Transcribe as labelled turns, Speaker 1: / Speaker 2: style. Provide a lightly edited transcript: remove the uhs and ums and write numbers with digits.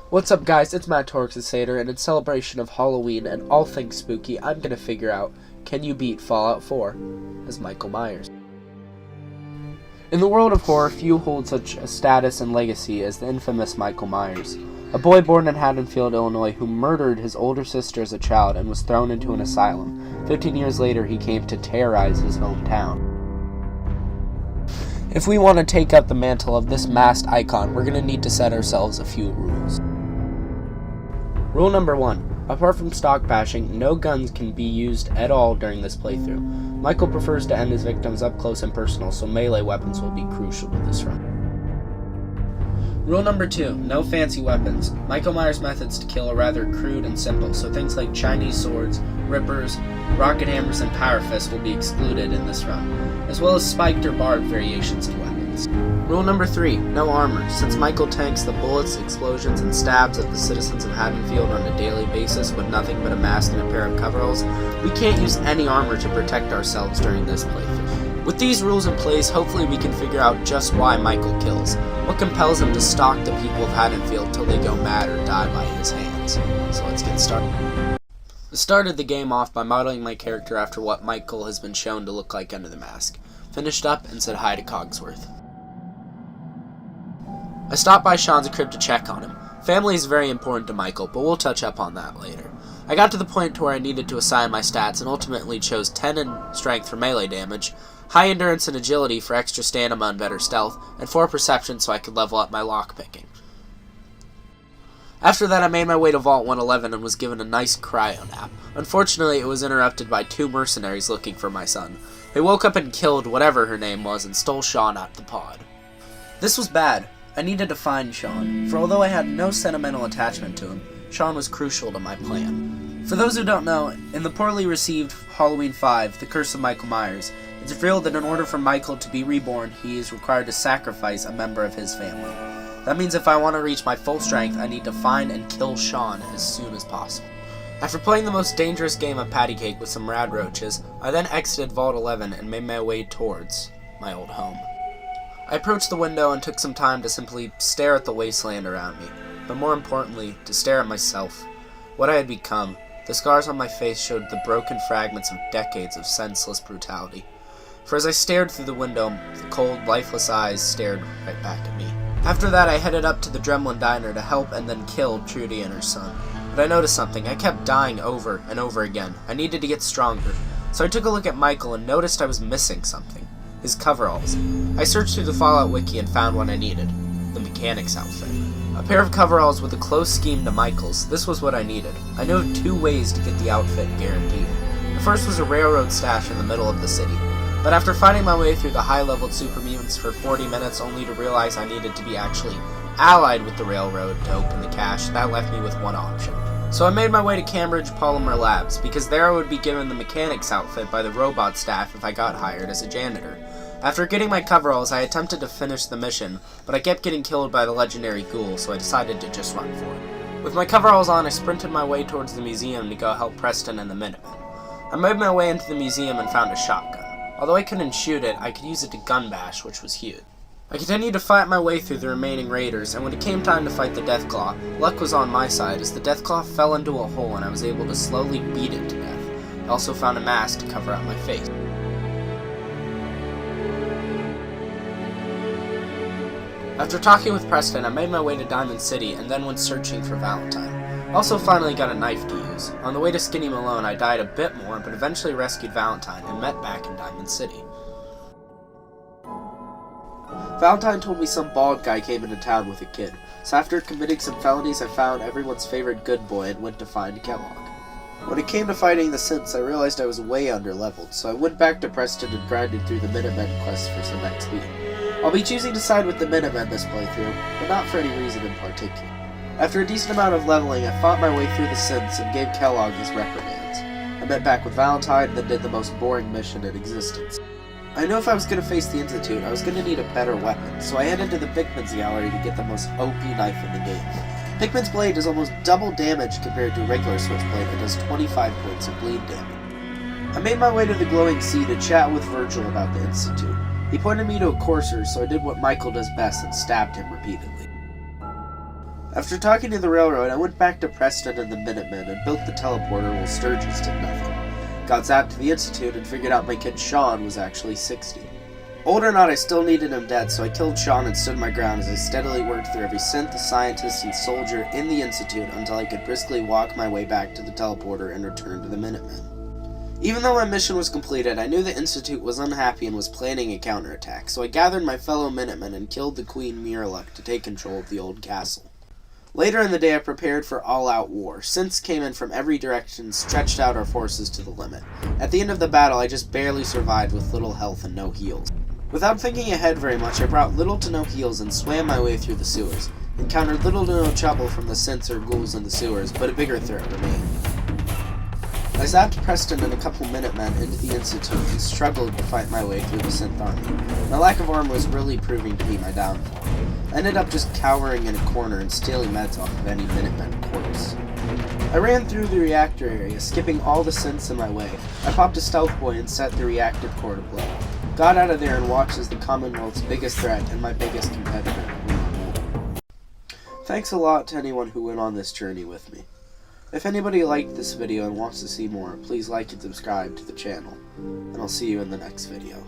Speaker 1: What's up guys, it's Matt Torxasator, and in celebration of Halloween and all things spooky, I'm gonna figure out, can you beat Fallout 4 as Michael Myers? In the world of horror, few hold such a status and legacy as the infamous Michael Myers, a boy born in Haddonfield, Illinois, who murdered his older sister as a child and was thrown into an asylum. 15 years later, he came to terrorize his hometown. If we want to take up the mantle of this masked icon, we're going to need to set ourselves a few rules. Rule number 1. Apart from stock bashing, no guns can be used at all during this playthrough. Michael prefers to end his victims up close and personal, so melee weapons will be crucial to this run. Rule number 2. No fancy weapons. Michael Myers' methods to kill are rather crude and simple, so things like Chinese swords, rippers, rocket hammers, and power fists will be excluded in this run, as well as spiked or barbed variations to weapons. Rule number 3. No armor. Since Michael tanks the bullets, explosions, and stabs of the citizens of Haddonfield on a daily basis with nothing but a mask and a pair of coveralls, we can't use any armor to protect ourselves during this playthrough. With these rules in place, hopefully we can figure out just why Michael kills. What compels him to stalk the people of Haddonfield till they go mad or die by his hands. So let's get started. I started the game off by modeling my character after what Michael has been shown to look like under the mask. Finished up and said hi to Cogsworth. I stopped by Sean's crib to check on him. Family is very important to Michael, but we'll touch up on that later. I got to the point to where I needed to assign my stats and ultimately chose 10 in strength for melee damage, high endurance and agility for extra stamina and better stealth, and 4 perception so I could level up my lockpicking. After that, I made my way to Vault 111 and was given a nice cryo nap. Unfortunately, it was interrupted by 2 mercenaries looking for my son. They woke up and killed whatever her name was and stole Sean out the pod. This was bad. I needed to find Sean, for although I had no sentimental attachment to him, Sean was crucial to my plan. For those who don't know, in the poorly received Halloween 5, The Curse of Michael Myers, it's revealed that in order for Michael to be reborn, he is required to sacrifice a member of his family. That means if I want to reach my full strength, I need to find and kill Sean as soon as possible. After playing the most dangerous game of patty cake with some rad roaches, I then exited Vault 11 and made my way towards my old home. I approached the window and took some time to simply stare at the wasteland around me, but more importantly, to stare at myself. What I had become. The scars on my face showed the broken fragments of decades of senseless brutality. For as I stared through the window, the cold, lifeless eyes stared right back at me. After that, I headed up to the Dremlin Diner to help and then kill Trudy and her son. But I noticed something. I kept dying over and over again. I needed to get stronger. So I took a look at Michael and noticed I was missing something. His coveralls. I searched through the Fallout wiki and found what I needed. The mechanic's outfit. A pair of coveralls with a close scheme to Michael's. This was what I needed. I knew of 2 ways to get the outfit guaranteed. The first was a railroad stash in the middle of the city. But after finding my way through the high-leveled super mutants for 40 minutes only to realize I needed to be actually allied with the railroad to open the cache, that left me with one option. So I made my way to Cambridge Polymer Labs, because there I would be given the mechanic's outfit by the robot staff if I got hired as a janitor. After getting my coveralls, I attempted to finish the mission, but I kept getting killed by the legendary ghoul, so I decided to just run for it. With my coveralls on, I sprinted my way towards the museum to go help Preston and the Minutemen. I made my way into the museum and found a shotgun. Although I couldn't shoot it, I could use it to gun bash, which was huge. I continued to fight my way through the remaining raiders, and when it came time to fight the Deathclaw, luck was on my side as the Deathclaw fell into a hole and I was able to slowly beat it to death. I also found a mask to cover up my face. After talking with Preston, I made my way to Diamond City and then went searching for Valentine. I also finally got a knife to use. On the way to Skinny Malone, I died a bit more, but eventually rescued Valentine and met back in Diamond City. Valentine told me some bald guy came into town with a kid, so after committing some felonies, I found everyone's favorite good boy and went to find Kellogg. When it came to fighting the synths, I realized I was way under-leveled, so I went back to Preston and grinded through the Minutemen quest for some XP. I'll be choosing to side with the Minutemen this playthrough, but not for any reason in particular. After a decent amount of leveling, I fought my way through the synths and gave Kellogg his reprimands. I met back with Valentine and then did the most boring mission in existence. I knew if I was going to face the Institute, I was going to need a better weapon, so I headed to the Pickman's Gallery to get the most OP knife in the game. Pickman's blade does almost double damage compared to a regular switchblade that does 25 points of bleed damage. I made my way to the Glowing Sea to chat with Virgil about the Institute. He pointed me to a courser, so I did what Michael does best and stabbed him repeatedly. After talking to the railroad, I went back to Preston and the Minutemen and built the teleporter while Sturgis did nothing. Got zapped to the Institute and figured out my kid Sean was actually 60. Old or not, I still needed him dead, so I killed Sean and stood my ground as I steadily worked through every synth, scientist, and soldier in the Institute until I could briskly walk my way back to the teleporter and return to the Minutemen. Even though my mission was completed, I knew the Institute was unhappy and was planning a counterattack, so I gathered my fellow Minutemen and killed the Queen Miraluk to take control of the old castle. Later in the day, I prepared for all-out war. Synths came in from every direction, stretched out our forces to the limit. At the end of the battle, I just barely survived with little health and no heals. Without thinking ahead very much, I brought little to no heals and swam my way through the sewers. Encountered little to no trouble from the synths or ghouls in the sewers, but a bigger threat remained. I zapped Preston and a couple Minutemen into the Institute and struggled to fight my way through the synth army. My lack of armor was really proving to be my downfall. I ended up just cowering in a corner and stealing meds off of any Minutemen corpse. I ran through the reactor area, skipping all the synths in my way. I popped a stealth boy and set the reactor core to blow. Got out of there and watched as the Commonwealth's biggest threat and my biggest competitor won the war. Thanks a lot to anyone who went on this journey with me. If anybody liked this video and wants to see more, please like and subscribe to the channel, and I'll see you in the next video.